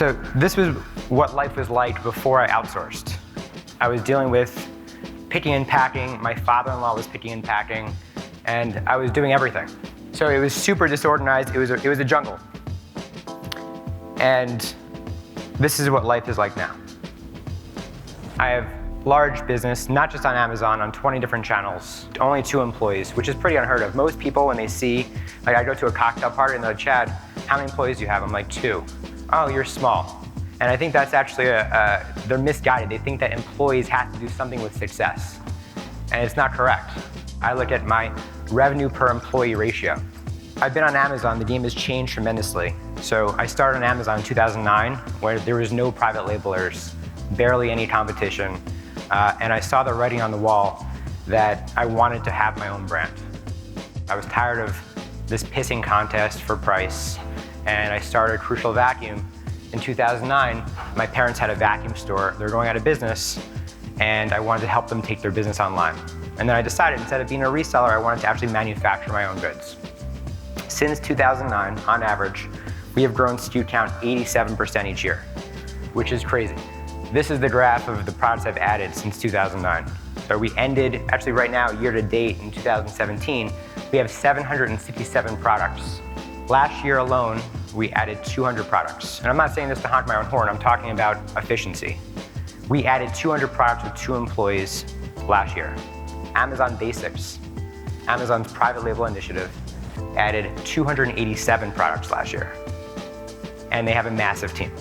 So this was what life was like before I outsourced. I was dealing with picking and packing. My father-in-law was picking and packing, and I was doing everything. So it was super disorganized. It was a jungle. And this is what life is like now. I have large business, not just on Amazon, on 20 different channels, only 2 employees, which is pretty unheard of. Most people, when they see, like I go to a cocktail party and they're like, Chad, how many employees do you have? I'm like, 2. Oh, you're small. And I think that's actually, they're misguided. They think that employees have to do something with success. And it's not correct. I look at my revenue per employee ratio. I've been on Amazon, the game has changed tremendously. So I started on Amazon in 2009, where there was no private labelers, barely any competition. And I saw the writing on the wall that I wanted to have my own brand. I was tired of this pissing contest for price, and I started Crucial Vacuum in 2009. My parents had a vacuum store. They were going out of business, and I wanted to help them take their business online. And then I decided, instead of being a reseller, I wanted to actually manufacture my own goods. Since 2009, on average, we have grown SKU count 87% each year, which is crazy. This is the graph of the products I've added since 2009. So we ended, actually right now, year to date in 2017, we have 767 products. Last year alone, we added 200 products. And I'm not saying this to honk my own horn, I'm talking about efficiency. We added 200 products with 2 employees last year. Amazon Basics, Amazon's private label initiative, added 287 products last year. And they have a massive team.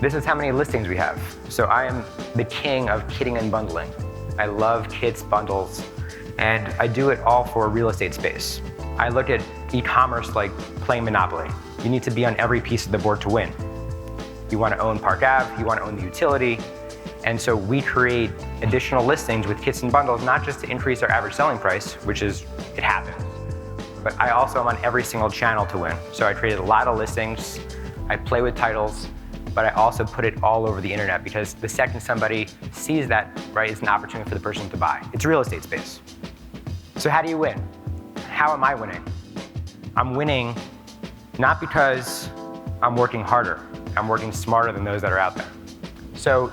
This is how many listings we have. So I am the king of kitting and bundling. I love kits, bundles, and I do it all for real estate space. I look at e-commerce like playing Monopoly. You need to be on every piece of the board to win. You want to own Park Ave, you want to own the utility, and so we create additional listings with kits and bundles, not just to increase our average selling price, which is, it happens, but I also am on every single channel to win. So I created a lot of listings, I play with titles, but I also put it all over the internet, because the second somebody sees that, right, it's an opportunity for the person to buy. It's real estate space. So how do you win? How am I winning? I'm winning not because I'm working harder. I'm working smarter than those that are out there. So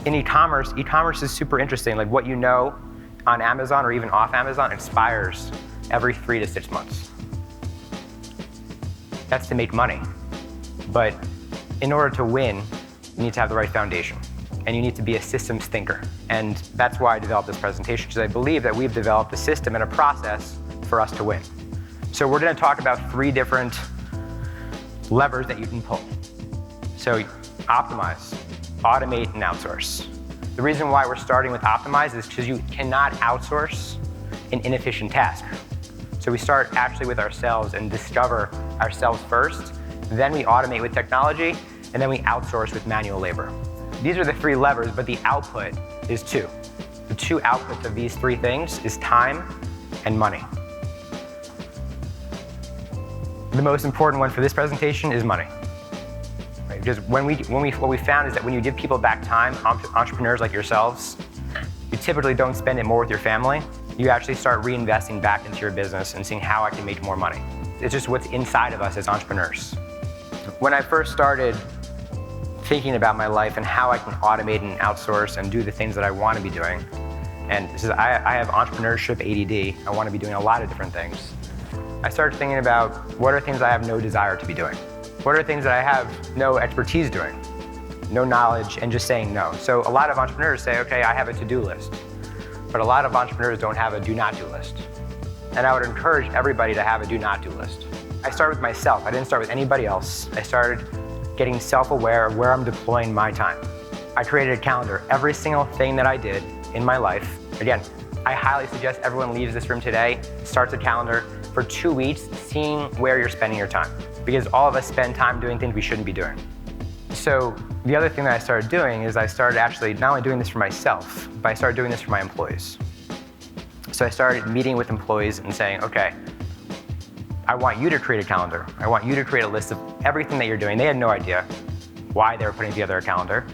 in e-commerce is super interesting. Like what you know on Amazon or even off Amazon expires every 3 to 6 months. That's to make money. But in order to win, you need to have the right foundation, and you need to be a systems thinker. And that's why I developed this presentation, because I believe that we've developed a system and a process for us to win. So we're going to talk about 3 different levers that you can pull. So optimize, automate, and outsource. The reason why we're starting with optimize is because you cannot outsource an inefficient task. So we start actually with ourselves and discover ourselves first, then we automate with technology, and then we outsource with manual labor. These are the 3 levers, but the output is 2. The 2 outputs of these 3 things is time and money. The most important one for this presentation is money. Right? Because what we found is that when you give people back time, entrepreneurs like yourselves, you typically don't spend it more with your family. You actually start reinvesting back into your business and seeing how I can make more money. It's just what's inside of us as entrepreneurs. When I first started thinking about my life and how I can automate and outsource and do the things that I want to be doing, and this is, I have entrepreneurship ADD, I want to be doing a lot of different things. I started thinking about what are things I have no desire to be doing? What are things that I have no expertise doing? No knowledge, and just saying no. So a lot of entrepreneurs say, okay, I have a to-do list. But a lot of entrepreneurs don't have a do-not-do list. And I would encourage everybody to have a do-not-do list. I started with myself. I didn't start with anybody else. I started getting self-aware of where I'm deploying my time. I created a calendar. Every single thing that I did in my life, again, I highly suggest everyone leaves this room today, starts a calendar for 2 weeks, seeing where you're spending your time. Because all of us spend time doing things we shouldn't be doing. So the other thing that I started doing is I started actually not only doing this for myself, but I started doing this for my employees. So I started meeting with employees and saying, okay, I want you to create a calendar. I want you to create a list of everything that you're doing. They had no idea why they were putting together a calendar.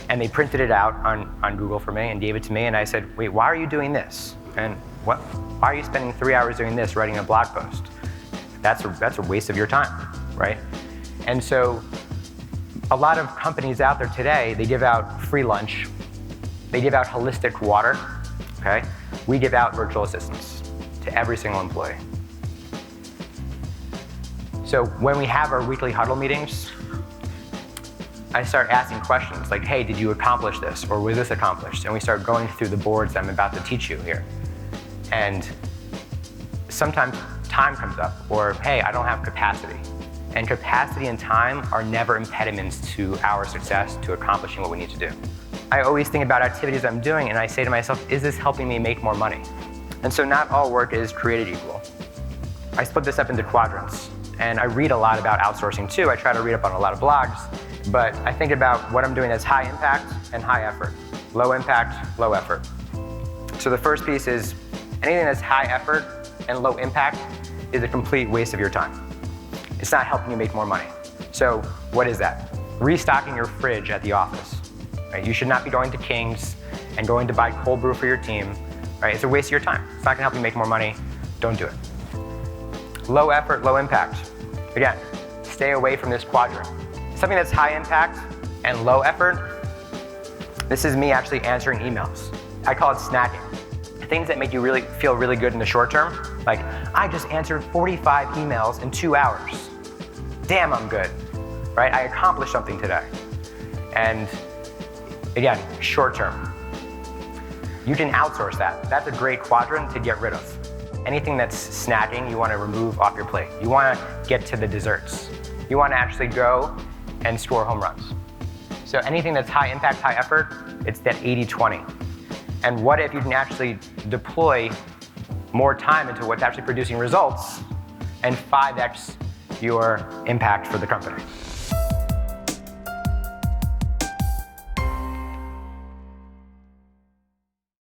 And they printed it out on Google for me and gave it to me. And I said, wait, why are you doing this? And why are you spending 3 hours doing this, writing a blog post? That's a waste of your time, right? And so A lot of companies out there today, they give out free lunch, they give out holistic water, okay? We give out virtual assistants to every single employee. So when we have our weekly huddle meetings, I start asking questions like, hey, did you accomplish this? Or was this accomplished? And we start going through the boards I'm about to teach you here. And sometimes time comes up, or hey, I don't have capacity. And capacity and time are never impediments to our success, to accomplishing what we need to do. I always think about activities I'm doing and I say to myself, is this helping me make more money? And so not all work is created equal. I split this up into quadrants. And I read a lot about outsourcing too. I try to read up on a lot of blogs, but I think about what I'm doing that's high impact and high effort. Low impact, low effort. So the first piece is anything that's high effort and low impact is a complete waste of your time. It's not helping you make more money. So what is that? Restocking your fridge at the office. Right? You should not be going to King's and going to buy cold brew for your team. Right? It's a waste of your time. It's not gonna help you make more money. Don't do it. Low effort, low impact. Again, stay away from this quadrant. Something that's high impact and low effort, this is me actually answering emails. I call it snacking. Things that make you really feel really good in the short term, like I just answered 45 emails in 2 hours. Damn, I'm good, right? I accomplished something today. And again, short term. You can outsource that. That's a great quadrant to get rid of. Anything that's snacking, you want to remove off your plate. You want to get to the desserts. You want to actually go and score home runs. So anything that's high impact, high effort, it's that 80-20. And what if you can actually deploy more time into what's actually producing results and 5x your impact for the company?